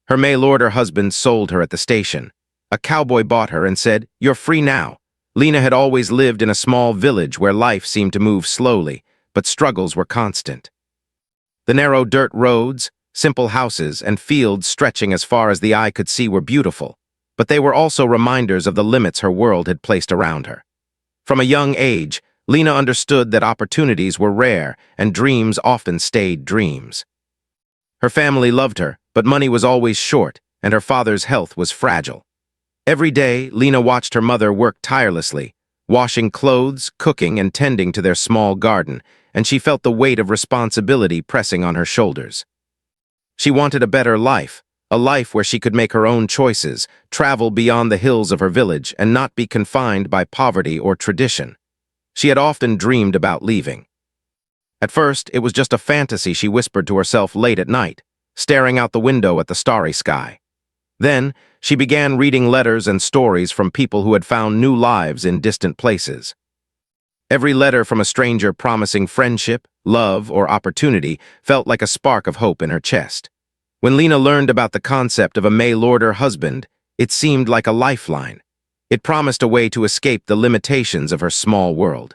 Her mail-order husband sold her at the station. A cowboy bought her and said, "You're free now." Lena had always lived in a small village where life seemed to move slowly, but struggles were constant. The narrow dirt roads, simple houses, and fields stretching as far as the eye could see were beautiful, but they were also reminders of the limits her world had placed around her. From a young age, Lena understood that opportunities were rare and dreams often stayed dreams. Her family loved her, but money was always short, and her father's health was fragile. Every day, Lena watched her mother work tirelessly, washing clothes, cooking, and tending to their small garden, and she felt the weight of responsibility pressing on her shoulders. She wanted a better life, a life where she could make her own choices, travel beyond the hills of her village, and not be confined by poverty or tradition. She had often dreamed about leaving. At first, it was just a fantasy she whispered to herself late at night, staring out the window at the starry sky. Then, she began reading letters and stories from people who had found new lives in distant places. Every letter from a stranger promising friendship, love, or opportunity felt like a spark of hope in her chest. When Lena learned about the concept of a mail-order husband, it seemed like a lifeline. It promised a way to escape the limitations of her small world.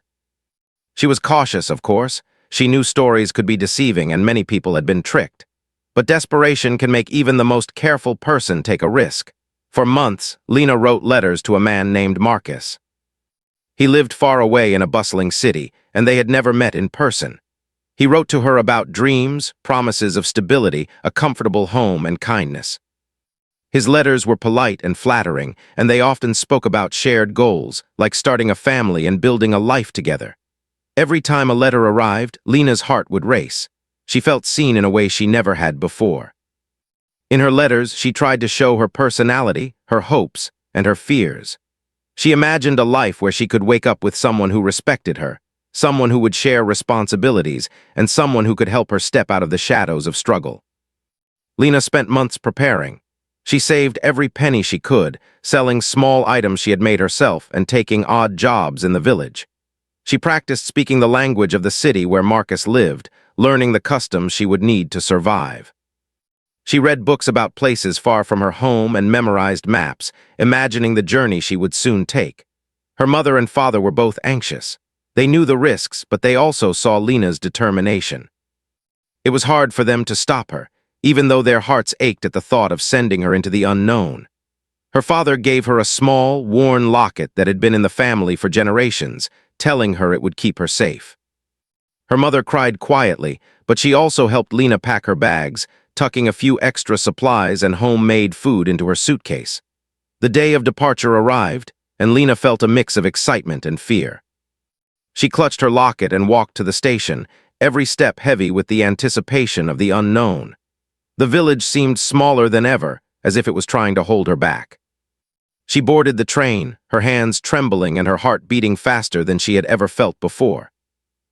She was cautious, of course. She knew stories could be deceiving and many people had been tricked. But desperation can make even the most careful person take a risk. For months, Lena wrote letters to a man named Marcus. He lived far away in a bustling city, and they had never met in person. He wrote to her about dreams, promises of stability, a comfortable home, and kindness. His letters were polite and flattering, and they often spoke about shared goals, like starting a family and building a life together. Every time a letter arrived, Lena's heart would race. She felt seen in a way she never had before. In her letters, she tried to show her personality, her hopes, and her fears. She imagined a life where she could wake up with someone who respected her, someone who would share responsibilities, and someone who could help her step out of the shadows of struggle. Lena spent months preparing. She saved every penny she could, selling small items she had made herself and taking odd jobs in the village. She practiced speaking the language of the city where Marcus lived, learning the customs she would need to survive. She read books about places far from her home and memorized maps, imagining the journey she would soon take. Her mother and father were both anxious. They knew the risks, but they also saw Lena's determination. It was hard for them to stop her, even though their hearts ached at the thought of sending her into the unknown. Her father gave her a small, worn locket that had been in the family for generations, telling her it would keep her safe. Her mother cried quietly, but she also helped Lena pack her bags, tucking a few extra supplies and homemade food into her suitcase. The day of departure arrived, and Lena felt a mix of excitement and fear. She clutched her locket and walked to the station, every step heavy with the anticipation of the unknown. The village seemed smaller than ever, as if it was trying to hold her back. She boarded the train, her hands trembling and her heart beating faster than she had ever felt before.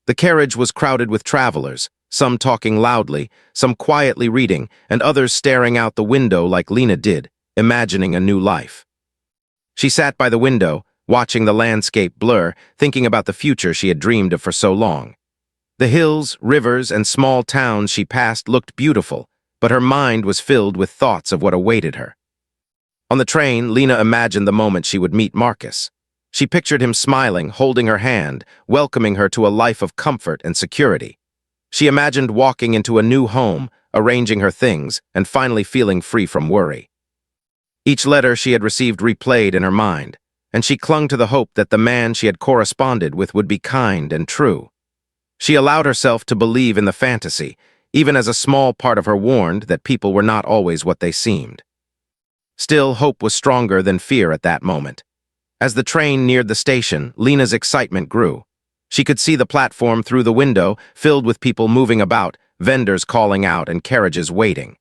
The carriage was crowded with travelers, some talking loudly, some quietly reading, and others staring out the window like Lena did, imagining a new life. She sat by the window, watching the landscape blur, thinking about the future she had dreamed of for so long. The hills, rivers, and small towns she passed looked beautiful, but her mind was filled with thoughts of what awaited her. On the train, Lena imagined the moment she would meet Marcus. She pictured him smiling, holding her hand, welcoming her to a life of comfort and security. She imagined walking into a new home, arranging her things, and finally feeling free from worry. Each letter she had received replayed in her mind, and she clung to the hope that the man she had corresponded with would be kind and true. She allowed herself to believe in the fantasy, even as a small part of her warned that people were not always what they seemed. Still, hope was stronger than fear at that moment. As the train neared the station, Lena's excitement grew. She could see the platform through the window, filled with people moving about, vendors calling out and carriages waiting.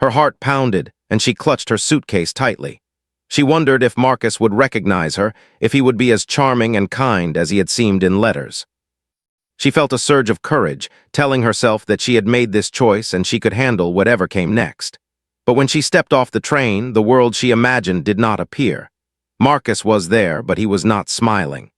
Her heart pounded, and she clutched her suitcase tightly. She wondered if Marcus would recognize her, if he would be as charming and kind as he had seemed in letters. She felt a surge of courage, telling herself that she had made this choice and she could handle whatever came next. But when she stepped off the train, the world she imagined did not appear. Marcus was there, but he was not smiling.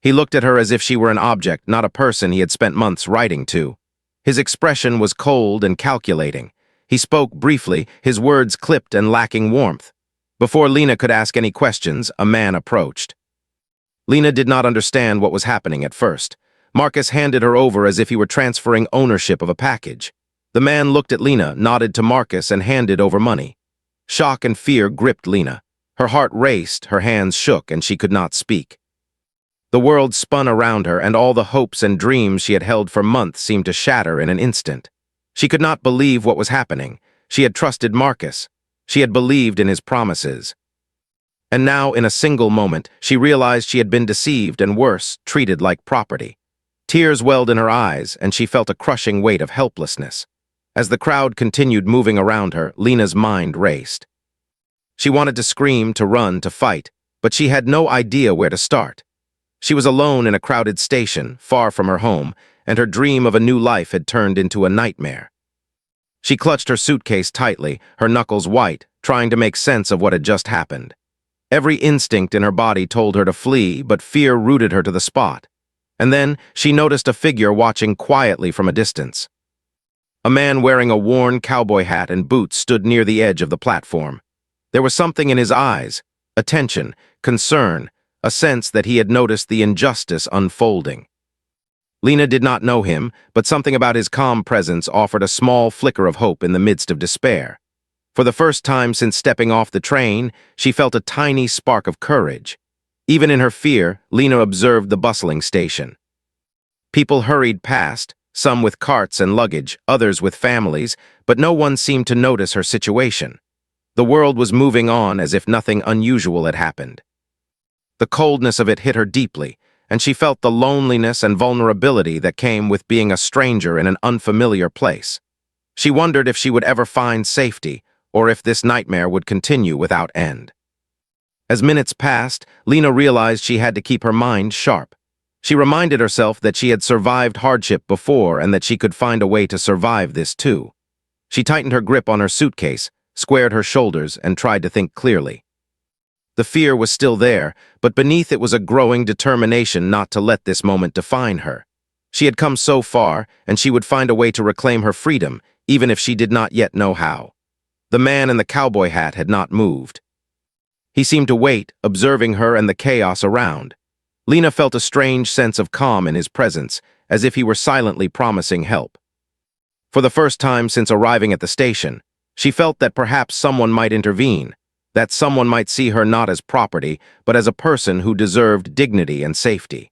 He looked at her as if she were an object, not a person he had spent months writing to. His expression was cold and calculating. He spoke briefly, his words clipped and lacking warmth. Before Lena could ask any questions, a man approached. Lena did not understand what was happening at first. Marcus handed her over as if he were transferring ownership of a package. The man looked at Lena, nodded to Marcus, and handed over money. Shock and fear gripped Lena. Her heart raced, her hands shook, and she could not speak. The world spun around her, and all the hopes and dreams she had held for months seemed to shatter in an instant. She could not believe what was happening. She had trusted Marcus. She had believed in his promises. And now, in a single moment, she realized she had been deceived and, worse, treated like property. Tears welled in her eyes, and she felt a crushing weight of helplessness. As the crowd continued moving around her, Lena's mind raced. She wanted to scream, to run, to fight, but she had no idea where to start. She was alone in a crowded station, far from her home, and her dream of a new life had turned into a nightmare. She clutched her suitcase tightly, her knuckles white, trying to make sense of what had just happened. Every instinct in her body told her to flee, but fear rooted her to the spot. And then she noticed a figure watching quietly from a distance. A man wearing a worn cowboy hat and boots stood near the edge of the platform. There was something in his eyes, attention, concern, a sense that he had noticed the injustice unfolding. Lena did not know him, but something about his calm presence offered a small flicker of hope in the midst of despair. For the first time since stepping off the train, she felt a tiny spark of courage. Even in her fear, Lena observed the bustling station. People hurried past, some with carts and luggage, others with families, but no one seemed to notice her situation. The world was moving on as if nothing unusual had happened. The coldness of it hit her deeply, and she felt the loneliness and vulnerability that came with being a stranger in an unfamiliar place. She wondered if she would ever find safety, or if this nightmare would continue without end. As minutes passed, Lena realized she had to keep her mind sharp. She reminded herself that she had survived hardship before and that she could find a way to survive this too. She tightened her grip on her suitcase, squared her shoulders, and tried to think clearly. The fear was still there, but beneath it was a growing determination not to let this moment define her. She had come so far, and she would find a way to reclaim her freedom, even if she did not yet know how. The man in the cowboy hat had not moved. He seemed to wait, observing her and the chaos around. Lena felt a strange sense of calm in his presence, as if he were silently promising help. For the first time since arriving at the station, she felt that perhaps someone might intervene, that someone might see her not as property, but as a person who deserved dignity and safety.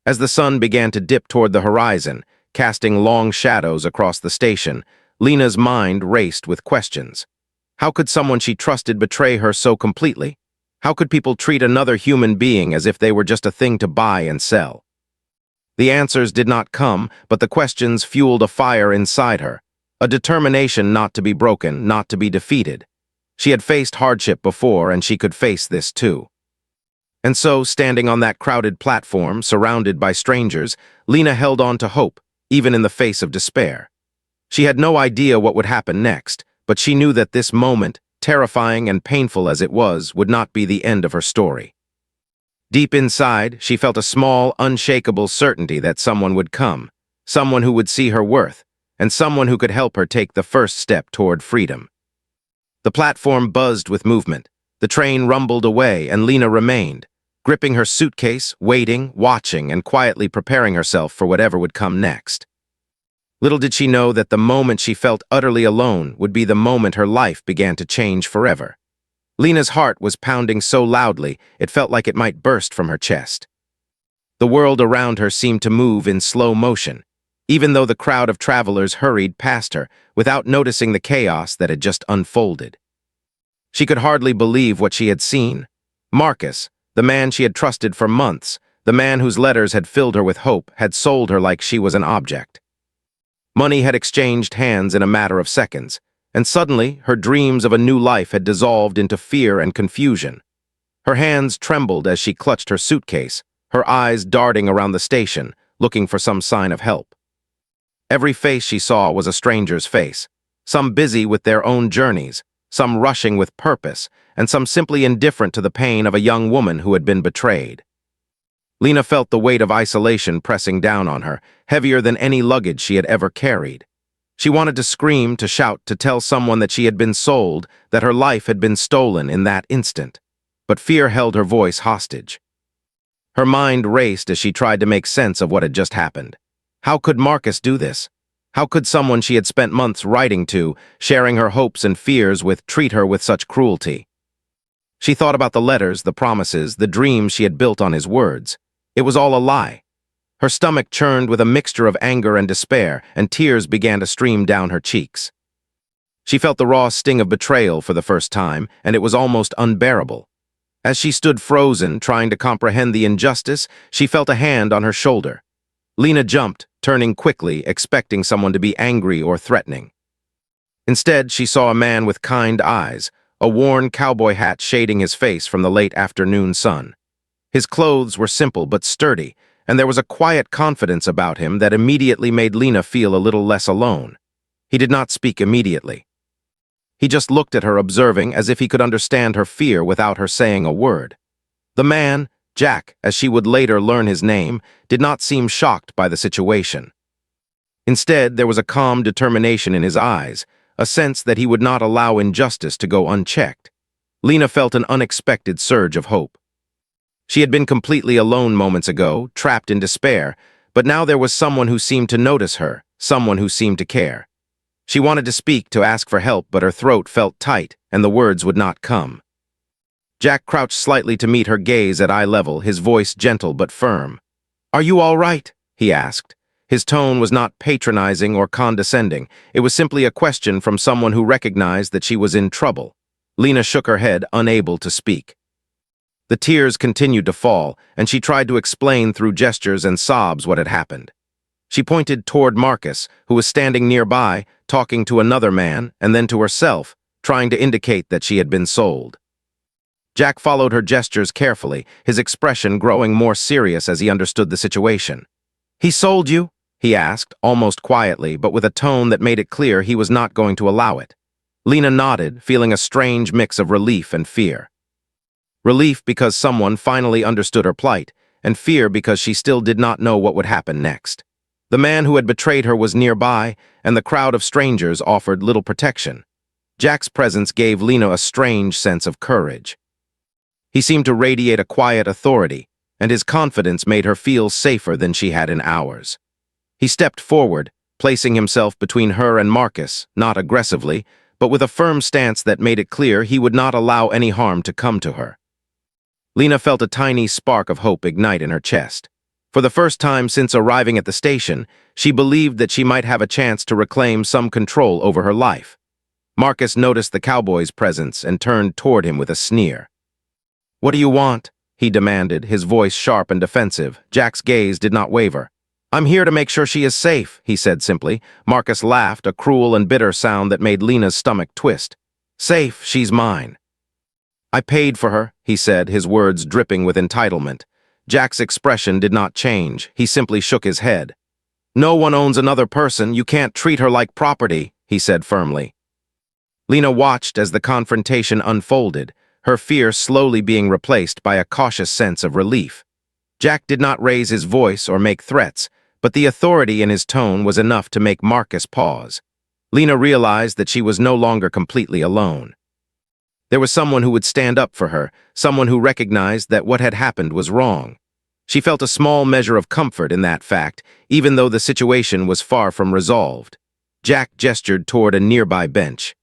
As the sun began to dip toward the horizon, casting long shadows across the station, Lena's mind raced with questions. How could someone she trusted betray her so completely? How could people treat another human being as if they were just a thing to buy and sell? The answers did not come, but the questions fueled a fire inside her, a determination not to be broken, not to be defeated. She had faced hardship before, and she could face this too. And so, standing on that crowded platform, surrounded by strangers, Lena held on to hope, even in the face of despair. She had no idea what would happen next, but she knew that this moment, terrifying and painful as it was, would not be the end of her story. Deep inside, she felt a small, unshakable certainty that someone would come, someone who would see her worth, and someone who could help her take the first step toward freedom. The platform buzzed with movement. The train rumbled away, and Lena remained, gripping her suitcase, waiting, watching, and quietly preparing herself for whatever would come next. Little did she know that the moment she felt utterly alone would be the moment her life began to change forever. Lena's heart was pounding so loudly it felt like it might burst from her chest. The world around her seemed to move in slow motion, even though the crowd of travelers hurried past her without noticing the chaos that had just unfolded. She could hardly believe what she had seen. Marcus, the man she had trusted for months, the man whose letters had filled her with hope, had sold her like she was an object. Money had exchanged hands in a matter of seconds, and suddenly her dreams of a new life had dissolved into fear and confusion. Her hands trembled as she clutched her suitcase, her eyes darting around the station, looking for some sign of help. Every face she saw was a stranger's face, some busy with their own journeys, some rushing with purpose, and some simply indifferent to the pain of a young woman who had been betrayed. Lena felt the weight of isolation pressing down on her, heavier than any luggage she had ever carried. She wanted to scream, to shout, to tell someone that she had been sold, that her life had been stolen in that instant. But fear held her voice hostage. Her mind raced as she tried to make sense of what had just happened. How could Marcus do this? How could someone she had spent months writing to, sharing her hopes and fears with, treat her with such cruelty? She thought about the letters, the promises, the dreams she had built on his words. It was all a lie. Her stomach churned with a mixture of anger and despair, and tears began to stream down her cheeks. She felt the raw sting of betrayal for the first time, and it was almost unbearable. As she stood frozen, trying to comprehend the injustice, she felt a hand on her shoulder. Lena jumped, turning quickly, expecting someone to be angry or threatening. Instead, she saw a man with kind eyes, a worn cowboy hat shading his face from the late afternoon sun. His clothes were simple but sturdy, and there was a quiet confidence about him that immediately made Lena feel a little less alone. He did not speak immediately. He just looked at her, observing as if he could understand her fear without her saying a word. The man, Jack, as she would later learn his name, did not seem shocked by the situation. Instead, there was a calm determination in his eyes, a sense that he would not allow injustice to go unchecked. Lena felt an unexpected surge of hope. She had been completely alone moments ago, trapped in despair, but now there was someone who seemed to notice her, someone who seemed to care. She wanted to speak, to ask for help, but her throat felt tight, and the words would not come. Jack crouched slightly to meet her gaze at eye level, his voice gentle but firm. "Are you all right?" he asked. His tone was not patronizing or condescending. It was simply a question from someone who recognized that she was in trouble. Lena shook her head, unable to speak. The tears continued to fall, and she tried to explain through gestures and sobs what had happened. She pointed toward Marcus, who was standing nearby, talking to another man, and then to herself, trying to indicate that she had been sold. Jack followed her gestures carefully, his expression growing more serious as he understood the situation. "He sold you?" he asked, almost quietly, but with a tone that made it clear he was not going to allow it. Lena nodded, feeling a strange mix of relief and fear. Relief because someone finally understood her plight, and fear because she still did not know what would happen next. The man who had betrayed her was nearby, and the crowd of strangers offered little protection. Jack's presence gave Lena a strange sense of courage. He seemed to radiate a quiet authority, and his confidence made her feel safer than she had in hours. He stepped forward, placing himself between her and Marcus, not aggressively, but with a firm stance that made it clear he would not allow any harm to come to her. Lena felt a tiny spark of hope ignite in her chest. For the first time since arriving at the station, she believed that she might have a chance to reclaim some control over her life. Marcus noticed the cowboy's presence and turned toward him with a sneer. "What do you want?" he demanded, his voice sharp and defensive. Jack's gaze did not waver. "I'm here to make sure she is safe," he said simply. Marcus laughed, a cruel and bitter sound that made Lena's stomach twist. "Safe, she's mine." "I paid for her," he said, his words dripping with entitlement. Jack's expression did not change. He simply shook his head. "No one owns another person. You can't treat her like property," he said firmly. Lena watched as the confrontation unfolded, her fear slowly being replaced by a cautious sense of relief. Jack did not raise his voice or make threats, but the authority in his tone was enough to make Marcus pause. Lena realized that she was no longer completely alone. There was someone who would stand up for her, someone who recognized that what had happened was wrong. She felt a small measure of comfort in that fact, even though the situation was far from resolved. Jack gestured toward a nearby bench.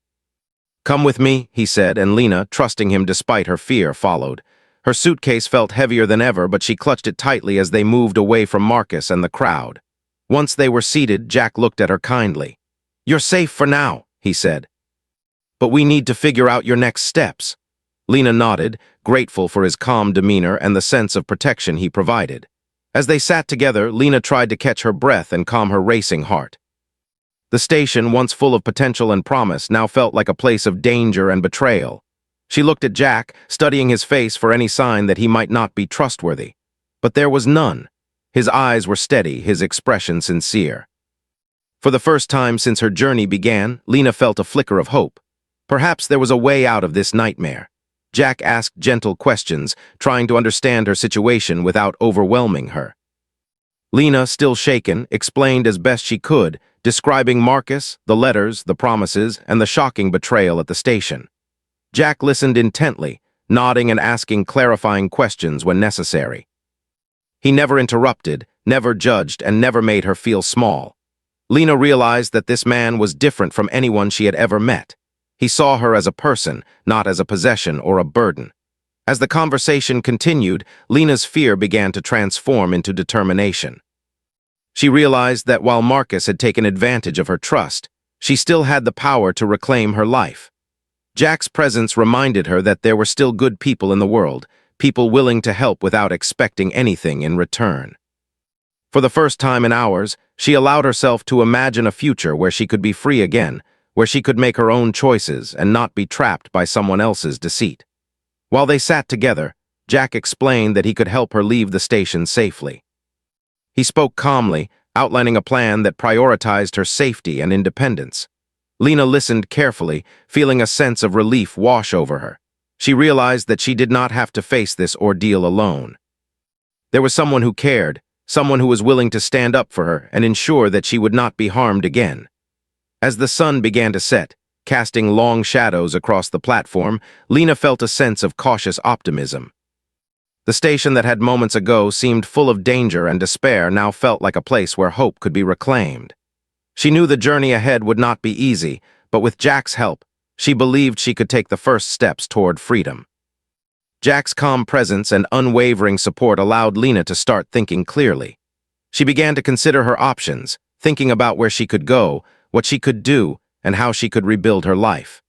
"Come with me," he said, and Lena, trusting him despite her fear, followed. Her suitcase felt heavier than ever, but she clutched it tightly as they moved away from Marcus and the crowd. Once they were seated, Jack looked at her kindly. "You're safe for now," he said. "But we need to figure out your next steps." Lena nodded, grateful for his calm demeanor and the sense of protection he provided. As they sat together, Lena tried to catch her breath and calm her racing heart. The station, once full of potential and promise, now felt like a place of danger and betrayal. She looked at Jack, studying his face for any sign that he might not be trustworthy. But there was none. His eyes were steady, his expression sincere. For the first time since her journey began, Lena felt a flicker of hope. Perhaps there was a way out of this nightmare. Jack asked gentle questions, trying to understand her situation without overwhelming her. Lena, still shaken, explained as best she could, describing Marcus, the letters, the promises, and the shocking betrayal at the station. Jack listened intently, nodding and asking clarifying questions when necessary. He never interrupted, never judged, and never made her feel small. Lena realized that this man was different from anyone she had ever met. He saw her as a person, not as a possession or a burden. As the conversation continued, Lena's fear began to transform into determination. She realized that while Marcus had taken advantage of her trust, she still had the power to reclaim her life. Jack's presence reminded her that there were still good people in the world, people willing to help without expecting anything in return. For the first time in hours, she allowed herself to imagine a future where she could be free again, where she could make her own choices and not be trapped by someone else's deceit. While they sat together, Jack explained that he could help her leave the station safely. He spoke calmly, outlining a plan that prioritized her safety and independence. Lena listened carefully, feeling a sense of relief wash over her. She realized that she did not have to face this ordeal alone. There was someone who cared, someone who was willing to stand up for her and ensure that she would not be harmed again. As the sun began to set, casting long shadows across the platform, Lena felt a sense of cautious optimism. The station that had moments ago seemed full of danger and despair now felt like a place where hope could be reclaimed. She knew the journey ahead would not be easy, but with Jack's help, she believed she could take the first steps toward freedom. Jack's calm presence and unwavering support allowed Lena to start thinking clearly. She began to consider her options, thinking about where she could go, what she could do, and how she could rebuild her life.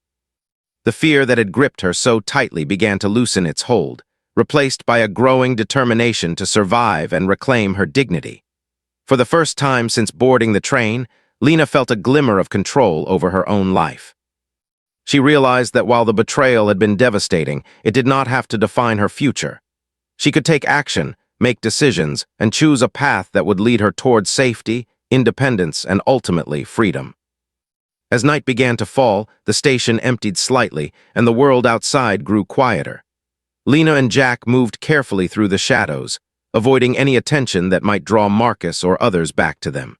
The fear that had gripped her so tightly began to loosen its hold, replaced by a growing determination to survive and reclaim her dignity. For the first time since boarding the train, Lena felt a glimmer of control over her own life. She realized that while the betrayal had been devastating, it did not have to define her future. She could take action, make decisions, and choose a path that would lead her towards safety, independence, and ultimately freedom. As night began to fall, the station emptied slightly, and the world outside grew quieter. Lena and Jack moved carefully through the shadows, avoiding any attention that might draw Marcus or others back to them.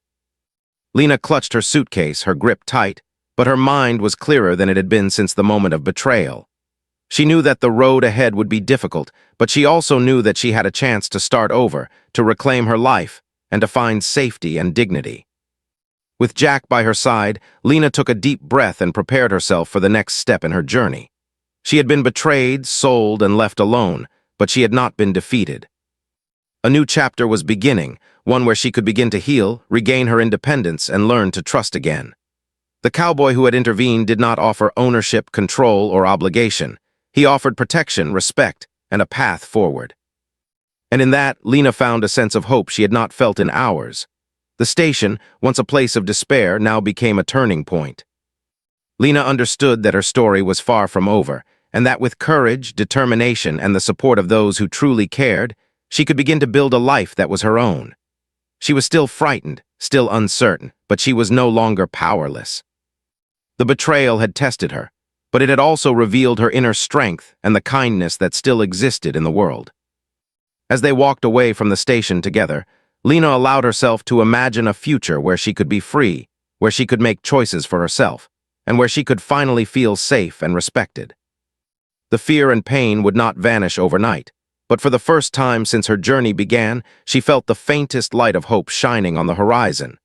Lena clutched her suitcase, her grip tight, but her mind was clearer than it had been since the moment of betrayal. She knew that the road ahead would be difficult, but she also knew that she had a chance to start over, to reclaim her life, and to find safety and dignity. With Jack by her side, Lena took a deep breath and prepared herself for the next step in her journey. She had been betrayed, sold, and left alone, but she had not been defeated. A new chapter was beginning, one where she could begin to heal, regain her independence, and learn to trust again. The cowboy who had intervened did not offer ownership, control, or obligation. He offered protection, respect, and a path forward. And in that, Lena found a sense of hope she had not felt in hours. The station, once a place of despair, now became a turning point. Lena understood that her story was far from over, and that with courage, determination, and the support of those who truly cared, she could begin to build a life that was her own. She was still frightened, still uncertain, but she was no longer powerless. The betrayal had tested her, but it had also revealed her inner strength and the kindness that still existed in the world. As they walked away from the station together, Lena allowed herself to imagine a future where she could be free, where she could make choices for herself, and where she could finally feel safe and respected. The fear and pain would not vanish overnight, but for the first time since her journey began, she felt the faintest light of hope shining on the horizon.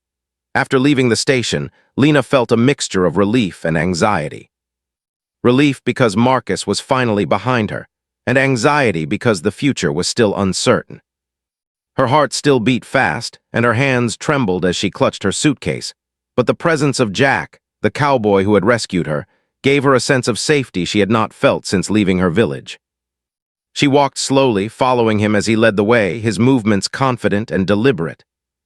After leaving the station, Lena felt a mixture of relief and anxiety. Relief because Marcus was finally behind her, and anxiety because the future was still uncertain. Her heart still beat fast, and her hands trembled as she clutched her suitcase, but the presence of Jack, the cowboy who had rescued her, gave her a sense of safety she had not felt since leaving her village. She walked slowly, following him as he led the way, his movements confident and deliberate.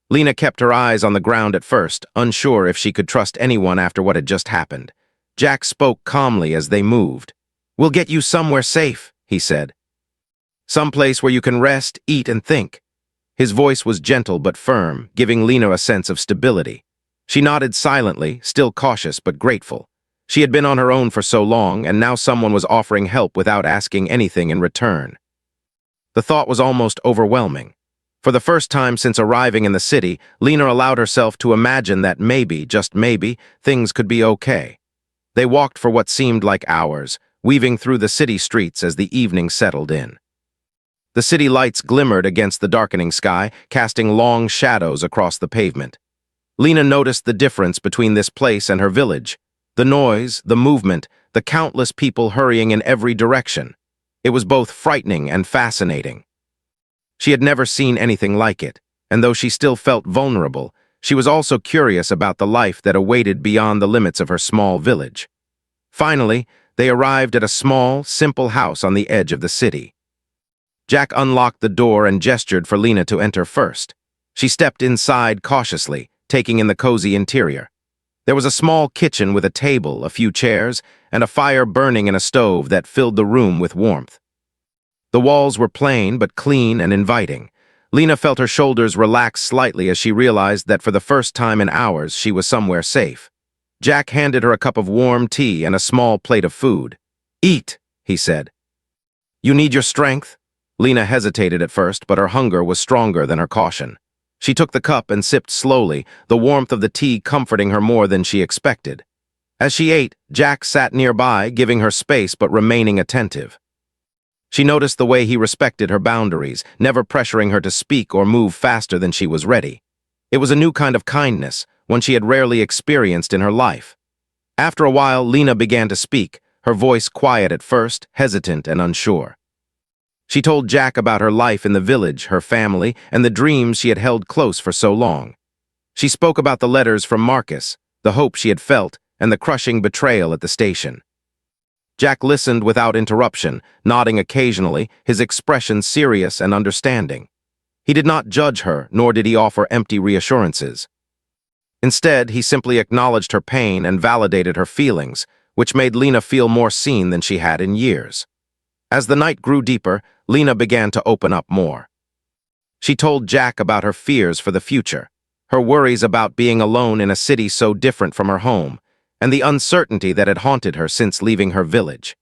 Lena kept her eyes on the ground at first, unsure if she could trust anyone after what had just happened. Jack spoke calmly as they moved. "We'll get you somewhere safe," he said. "Someplace where you can rest, eat, and think." His voice was gentle but firm, giving Lena a sense of stability. She nodded silently, still cautious but grateful. She had been on her own for so long, and now someone was offering help without asking anything in return. The thought was almost overwhelming. For the first time since arriving in the city, Lena allowed herself to imagine that maybe, just maybe, things could be okay. They walked for what seemed like hours, weaving through the city streets as the evening settled in. The city lights glimmered against the darkening sky, casting long shadows across the pavement. Lena noticed the difference between this place and her village. The noise, the movement, the countless people hurrying in every direction. It was both frightening and fascinating. She had never seen anything like it, and though she still felt vulnerable, she was also curious about the life that awaited beyond the limits of her small village. Finally, they arrived at a small, simple house on the edge of the city. Jack unlocked the door and gestured for Lena to enter first. She stepped inside cautiously, taking in the cozy interior. There was a small kitchen with a table, a few chairs, and a fire burning in a stove that filled the room with warmth. The walls were plain but clean and inviting. Lena felt her shoulders relax slightly as she realized that for the first time in hours she was somewhere safe. Jack handed her a cup of warm tea and a small plate of food. "Eat," he said. "You need your strength?" Lena hesitated at first, but her hunger was stronger than her caution. She took the cup and sipped slowly, the warmth of the tea comforting her more than she expected. As she ate, Jack sat nearby, giving her space but remaining attentive. She noticed the way he respected her boundaries, never pressuring her to speak or move faster than she was ready. It was a new kind of kindness, one she had rarely experienced in her life. After a while, Lena began to speak, her voice quiet at first, hesitant and unsure. She told Jack about her life in the village, her family, and the dreams she had held close for so long. She spoke about the letters from Marcus, the hope she had felt, and the crushing betrayal at the station. Jack listened without interruption, nodding occasionally, his expression serious and understanding. He did not judge her, nor did he offer empty reassurances. Instead, he simply acknowledged her pain and validated her feelings, which made Lena feel more seen than she had in years. As the night grew deeper, Lena began to open up more. She told Jack about her fears for the future, her worries about being alone in a city so different from her home, and the uncertainty that had haunted her since leaving her village.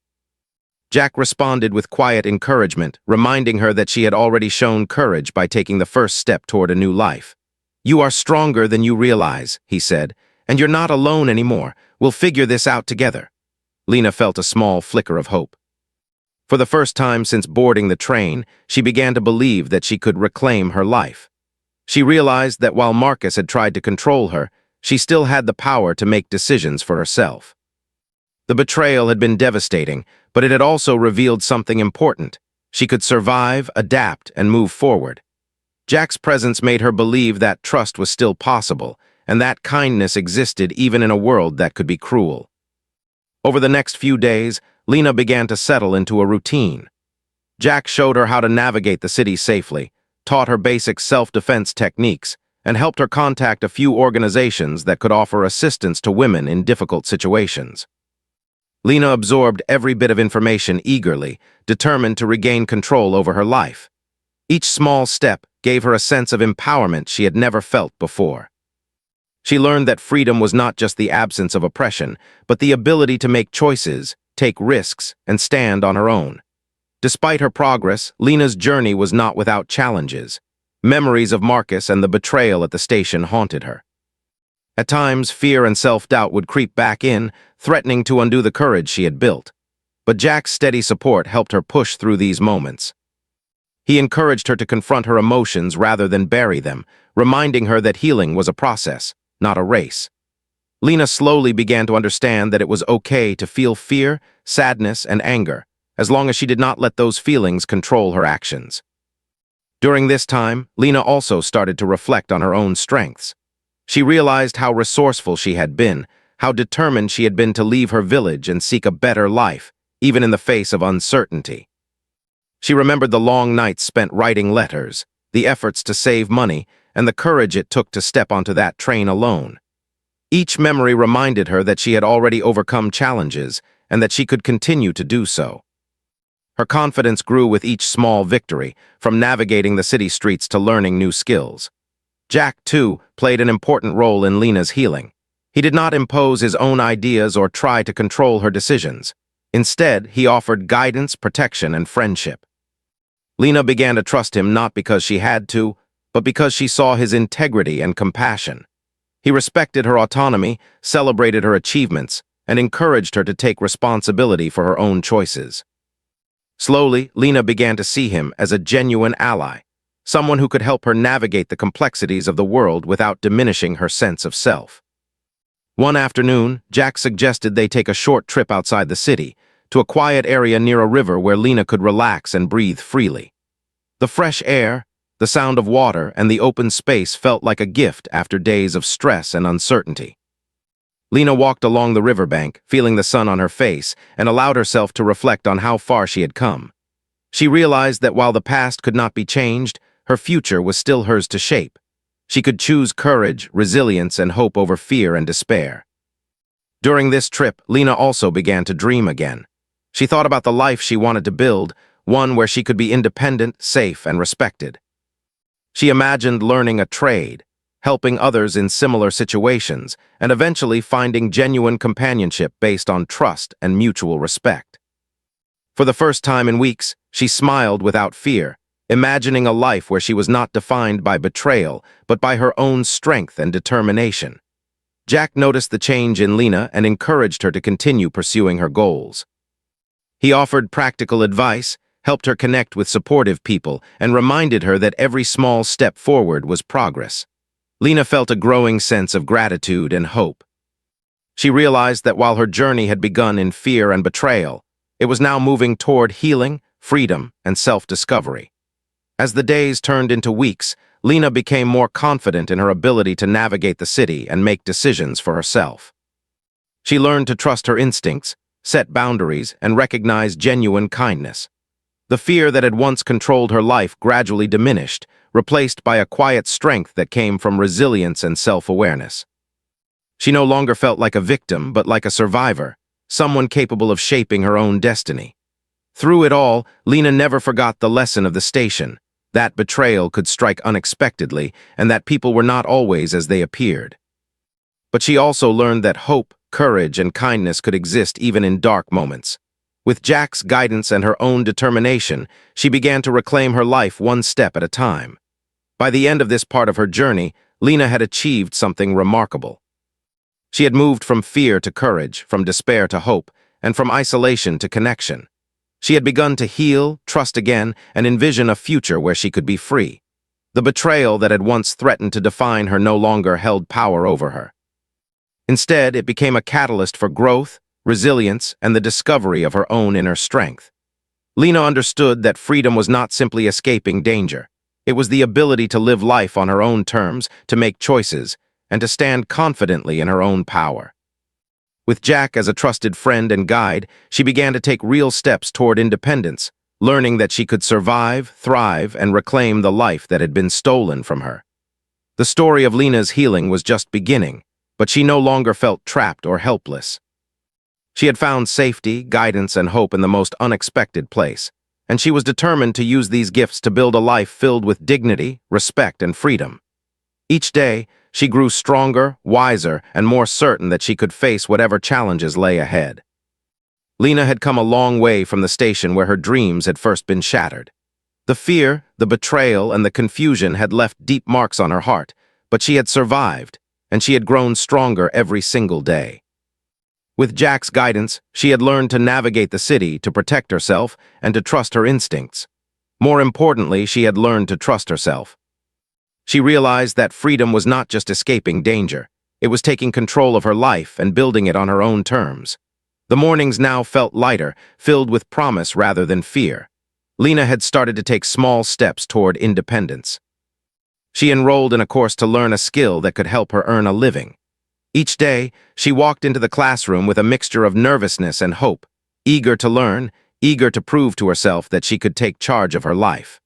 Jack responded with quiet encouragement, reminding her that she had already shown courage by taking the first step toward a new life. "You are stronger than you realize," he said, "and you're not alone anymore. We'll figure this out together." Lena felt a small flicker of hope. For the first time since boarding the train, she began to believe that she could reclaim her life. She realized that while Marcus had tried to control her, she still had the power to make decisions for herself. The betrayal had been devastating, but it had also revealed something important. She could survive, adapt, and move forward. Jack's presence made her believe that trust was still possible, and that kindness existed even in a world that could be cruel. Over the next few days, Lena began to settle into a routine. Jack showed her how to navigate the city safely, taught her basic self-defense techniques, and helped her contact a few organizations that could offer assistance to women in difficult situations. Lena absorbed every bit of information eagerly, determined to regain control over her life. Each small step gave her a sense of empowerment she had never felt before. She learned that freedom was not just the absence of oppression, but the ability to make choices, take risks, and stand on her own. Despite her progress, Lena's journey was not without challenges. Memories of Marcus and the betrayal at the station haunted her. At times, fear and self-doubt would creep back in, threatening to undo the courage she had built. But Jack's steady support helped her push through these moments. He encouraged her to confront her emotions rather than bury them, reminding her that healing was a process, not a race. Lena slowly began to understand that it was okay to feel fear, sadness, and anger, as long as she did not let those feelings control her actions. During this time, Lena also started to reflect on her own strengths. She realized how resourceful she had been, how determined she had been to leave her village and seek a better life, even in the face of uncertainty. She remembered the long nights spent writing letters, the efforts to save money, and the courage it took to step onto that train alone. Each memory reminded her that she had already overcome challenges and that she could continue to do so. Her confidence grew with each small victory, from navigating the city streets to learning new skills. Jack, too, played an important role in Lena's healing. He did not impose his own ideas or try to control her decisions. Instead, he offered guidance, protection, and friendship. Lena began to trust him not because she had to, but because she saw his integrity and compassion. He respected her autonomy, celebrated her achievements, and encouraged her to take responsibility for her own choices. Slowly, Lena began to see him as a genuine ally, someone who could help her navigate the complexities of the world without diminishing her sense of self. One afternoon, Jack suggested they take a short trip outside the city, to a quiet area near a river where Lena could relax and breathe freely. The fresh air, the sound of water, and the open space felt like a gift after days of stress and uncertainty. Lena walked along the riverbank, feeling the sun on her face, and allowed herself to reflect on how far she had come. She realized that while the past could not be changed, her future was still hers to shape. She could choose courage, resilience, and hope over fear and despair. During this trip, Lena also began to dream again. She thought about the life she wanted to build, one where she could be independent, safe, and respected. She imagined learning a trade, helping others in similar situations, and eventually finding genuine companionship based on trust and mutual respect. For the first time in weeks, she smiled without fear, imagining a life where she was not defined by betrayal, but by her own strength and determination. Jack noticed the change in Lena and encouraged her to continue pursuing her goals. He offered practical advice, helped her connect with supportive people, and reminded her that every small step forward was progress. Lena felt a growing sense of gratitude and hope. She realized that while her journey had begun in fear and betrayal, it was now moving toward healing, freedom, and self-discovery. As the days turned into weeks, Lena became more confident in her ability to navigate the city and make decisions for herself. She learned to trust her instincts, set boundaries, and recognize genuine kindness. The fear that had once controlled her life gradually diminished, replaced by a quiet strength that came from resilience and self-awareness. She no longer felt like a victim, but like a survivor, someone capable of shaping her own destiny. Through it all, Lena never forgot the lesson of the station, that betrayal could strike unexpectedly, and that people were not always as they appeared. But she also learned that hope, courage, and kindness could exist even in dark moments. With Jack's guidance and her own determination, she began to reclaim her life one step at a time. By the end of this part of her journey, Lena had achieved something remarkable. She had moved from fear to courage, from despair to hope, and from isolation to connection. She had begun to heal, trust again, and envision a future where she could be free. The betrayal that had once threatened to define her no longer held power over her. Instead, it became a catalyst for growth, resilience, and the discovery of her own inner strength. Lena understood that freedom was not simply escaping danger. It was the ability to live life on her own terms, to make choices, and to stand confidently in her own power. With Jack as a trusted friend and guide, she began to take real steps toward independence, learning that she could survive, thrive, and reclaim the life that had been stolen from her. The story of Lena's healing was just beginning, but she no longer felt trapped or helpless. She had found safety, guidance, and hope in the most unexpected place, and she was determined to use these gifts to build a life filled with dignity, respect, and freedom. Each day, she grew stronger, wiser, and more certain that she could face whatever challenges lay ahead. Lena had come a long way from the station where her dreams had first been shattered. The fear, the betrayal, and the confusion had left deep marks on her heart, but she had survived, and she had grown stronger every single day. With Jack's guidance, she had learned to navigate the city, to protect herself, and to trust her instincts. More importantly, she had learned to trust herself. She realized that freedom was not just escaping danger. It was taking control of her life and building it on her own terms. The mornings now felt lighter, filled with promise rather than fear. Lena had started to take small steps toward independence. She enrolled in a course to learn a skill that could help her earn a living. Each day, she walked into the classroom with a mixture of nervousness and hope, eager to learn, eager to prove to herself that she could take charge of her life.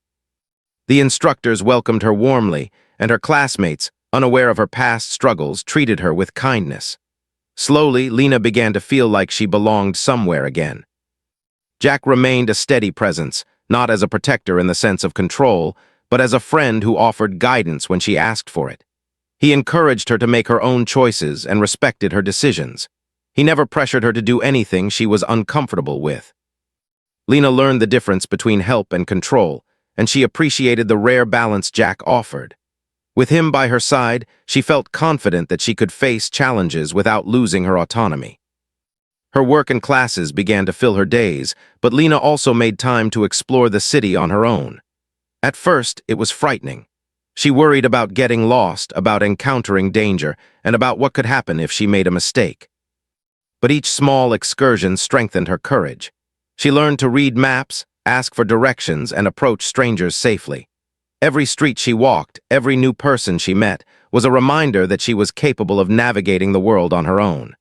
The instructors welcomed her warmly, and her classmates, unaware of her past struggles, treated her with kindness. Slowly, Lena began to feel like she belonged somewhere again. Jack remained a steady presence, not as a protector in the sense of control, but as a friend who offered guidance when she asked for it. He encouraged her to make her own choices and respected her decisions. He never pressured her to do anything she was uncomfortable with. Lena learned the difference between help and control, and she appreciated the rare balance Jack offered. With him by her side, she felt confident that she could face challenges without losing her autonomy. Her work and classes began to fill her days, but Lena also made time to explore the city on her own. At first, it was frightening. She worried about getting lost, about encountering danger, and about what could happen if she made a mistake. But each small excursion strengthened her courage. She learned to read maps, ask for directions, and approach strangers safely. Every street she walked, every new person she met, was a reminder that she was capable of navigating the world on her own.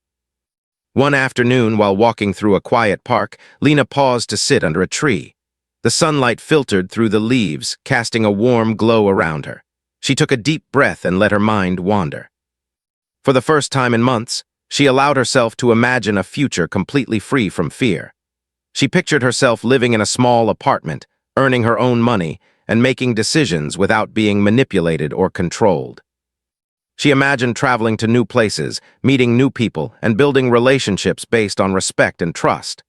One afternoon, while walking through a quiet park, Lena paused to sit under a tree. The sunlight filtered through the leaves, casting a warm glow around her. She took a deep breath and let her mind wander. For the first time in months, she allowed herself to imagine a future completely free from fear. She pictured herself living in a small apartment, earning her own money, and making decisions without being manipulated or controlled. She imagined traveling to new places, meeting new people, and building relationships based on respect and trust.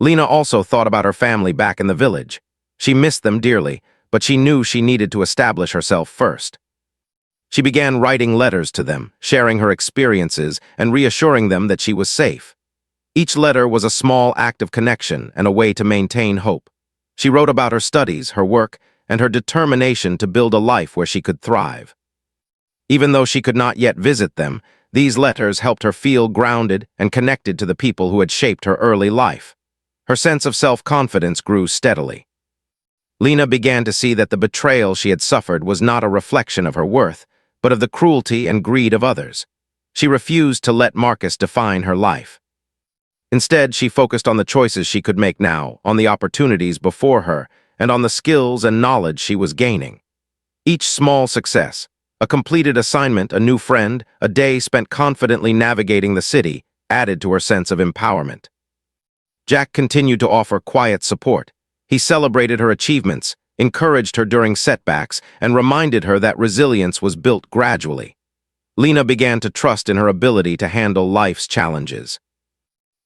Lena also thought about her family back in the village. She missed them dearly, but she knew she needed to establish herself first. She began writing letters to them, sharing her experiences, and reassuring them that she was safe. Each letter was a small act of connection and a way to maintain hope. She wrote about her studies, her work, and her determination to build a life where she could thrive. Even though she could not yet visit them, these letters helped her feel grounded and connected to the people who had shaped her early life. Her sense of self-confidence grew steadily. Lena began to see that the betrayal she had suffered was not a reflection of her worth, but of the cruelty and greed of others. She refused to let Marcus define her life. Instead, she focused on the choices she could make now, on the opportunities before her, and on the skills and knowledge she was gaining. Each small success, a completed assignment, a new friend, a day spent confidently navigating the city, added to her sense of empowerment. Jack continued to offer quiet support. He celebrated her achievements, encouraged her during setbacks, and reminded her that resilience was built gradually. Lena began to trust in her ability to handle life's challenges.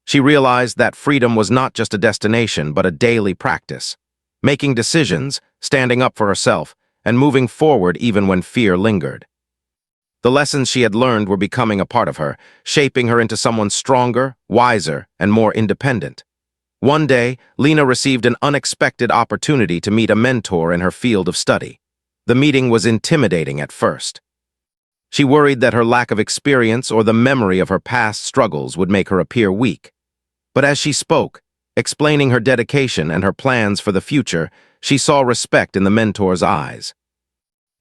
She realized that freedom was not just a destination, but a daily practice. Making decisions, standing up for herself, and moving forward even when fear lingered. The lessons she had learned were becoming a part of her, shaping her into someone stronger, wiser, and more independent. One day, Lena received an unexpected opportunity to meet a mentor in her field of study. The meeting was intimidating at first. She worried that her lack of experience or the memory of her past struggles would make her appear weak. But as she spoke, explaining her dedication and her plans for the future, she saw respect in the mentor's eyes.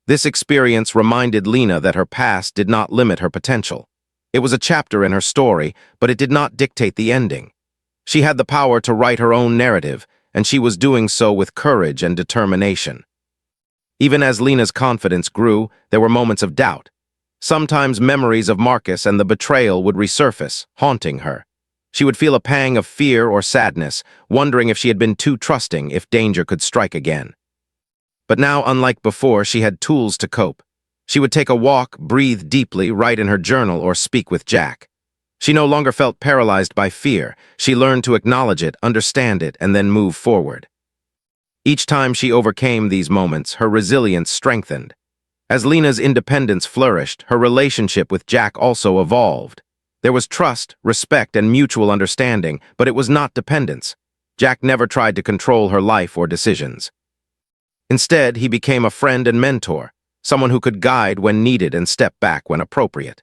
This experience reminded Lena that her past did not limit her potential. It was a chapter in her story, but it did not dictate the ending. She had the power to write her own narrative, and she was doing so with courage and determination. Even as Lena's confidence grew, there were moments of doubt. Sometimes memories of Marcus and the betrayal would resurface, haunting her. She would feel a pang of fear or sadness, wondering if she had been too trusting, if danger could strike again. But now, unlike before, she had tools to cope. She would take a walk, breathe deeply, write in her journal, or speak with Jack. She no longer felt paralyzed by fear. She learned to acknowledge it, understand it, and then move forward. Each time she overcame these moments, her resilience strengthened. As Lena's independence flourished, her relationship with Jack also evolved. There was trust, respect, and mutual understanding, but it was not dependence. Jack never tried to control her life or decisions. Instead, he became a friend and mentor, someone who could guide when needed and step back when appropriate.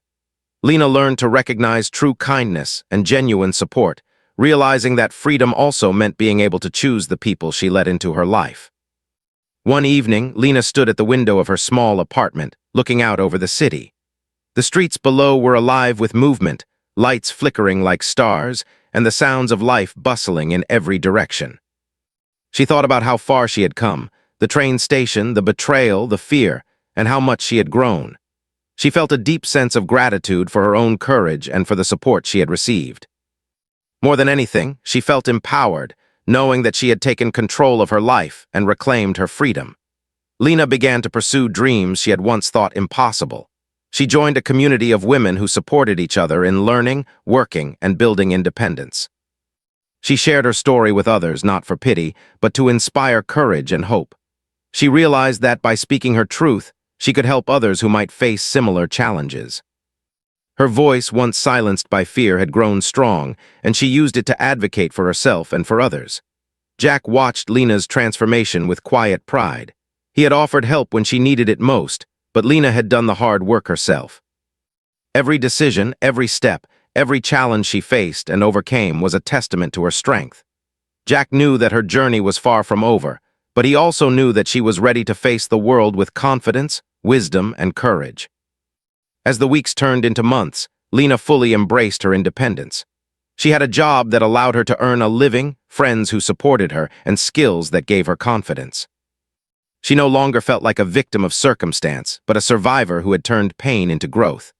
Lena learned to recognize true kindness and genuine support, realizing that freedom also meant being able to choose the people she let into her life. One evening, Lena stood at the window of her small apartment, looking out over the city. The streets below were alive with movement, lights flickering like stars, and the sounds of life bustling in every direction. She thought about how far she had come, the train station, the betrayal, the fear, and how much she had grown. She felt a deep sense of gratitude for her own courage and for the support she had received. More than anything, she felt empowered, knowing that she had taken control of her life and reclaimed her freedom. Lena began to pursue dreams she had once thought impossible. She joined a community of women who supported each other in learning, working, and building independence. She shared her story with others not for pity, but to inspire courage and hope. She realized that by speaking her truth, she could help others who might face similar challenges. Her voice, once silenced by fear, had grown strong, and she used it to advocate for herself and for others. Jack watched Lena's transformation with quiet pride. He had offered help when she needed it most, but Lena had done the hard work herself. Every decision, every step, every challenge she faced and overcame was a testament to her strength. Jack knew that her journey was far from over, but he also knew that she was ready to face the world with confidence, wisdom, and courage. As the weeks turned into months, Lena fully embraced her independence. She had a job that allowed her to earn a living, friends who supported her, and skills that gave her confidence. She no longer felt like a victim of circumstance, but a survivor who had turned pain into growth.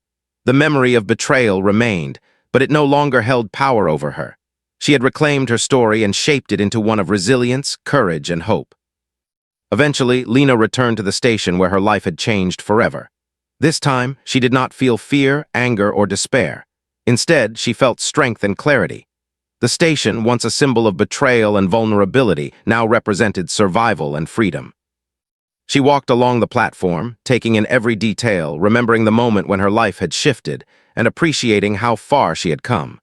The memory of betrayal remained, but it no longer held power over her. She had reclaimed her story and shaped it into one of resilience, courage, and hope. Eventually, Lena returned to the station where her life had changed forever. This time, she did not feel fear, anger, or despair. Instead, she felt strength and clarity. The station, once a symbol of betrayal and vulnerability, now represented survival and freedom. She walked along the platform, taking in every detail, remembering the moment when her life had shifted, and appreciating how far she had come.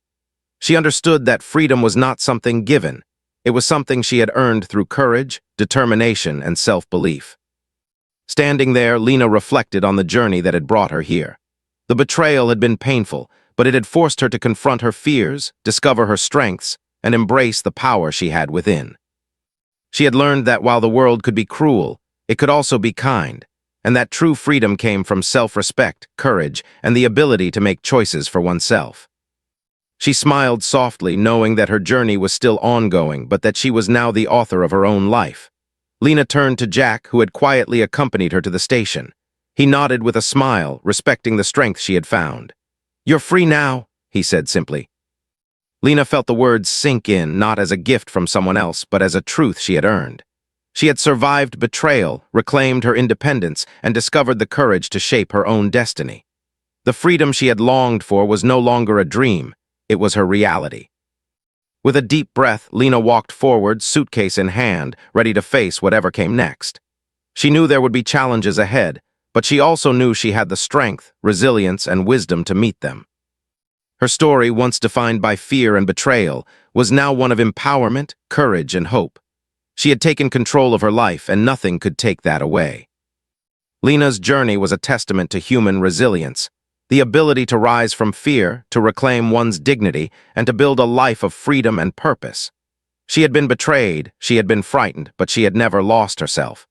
She understood that freedom was not something given. It was something she had earned through courage, determination, and self-belief. Standing there, Lena reflected on the journey that had brought her here. The betrayal had been painful, but it had forced her to confront her fears, discover her strengths, and embrace the power she had within. She had learned that while the world could be cruel, it could also be kind, and that true freedom came from self-respect, courage, and the ability to make choices for oneself. She smiled softly, knowing that her journey was still ongoing, but that she was now the author of her own life. Lena turned to Jack, who had quietly accompanied her to the station. He nodded with a smile, respecting the strength she had found. "You're free now," he said simply. Lena felt the words sink in, not as a gift from someone else, but as a truth she had earned. She had survived betrayal, reclaimed her independence, and discovered the courage to shape her own destiny. The freedom she had longed for was no longer a dream, it was her reality. With a deep breath, Lena walked forward, suitcase in hand, ready to face whatever came next. She knew there would be challenges ahead, but she also knew she had the strength, resilience, and wisdom to meet them. Her story, once defined by fear and betrayal, was now one of empowerment, courage, and hope. She had taken control of her life, and nothing could take that away. Lena's journey was a testament to human resilience, the ability to rise from fear, to reclaim one's dignity, and to build a life of freedom and purpose. She had been betrayed, she had been frightened, but she had never lost herself.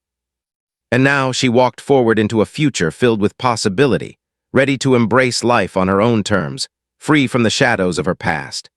And now she walked forward into a future filled with possibility, ready to embrace life on her own terms, free from the shadows of her past.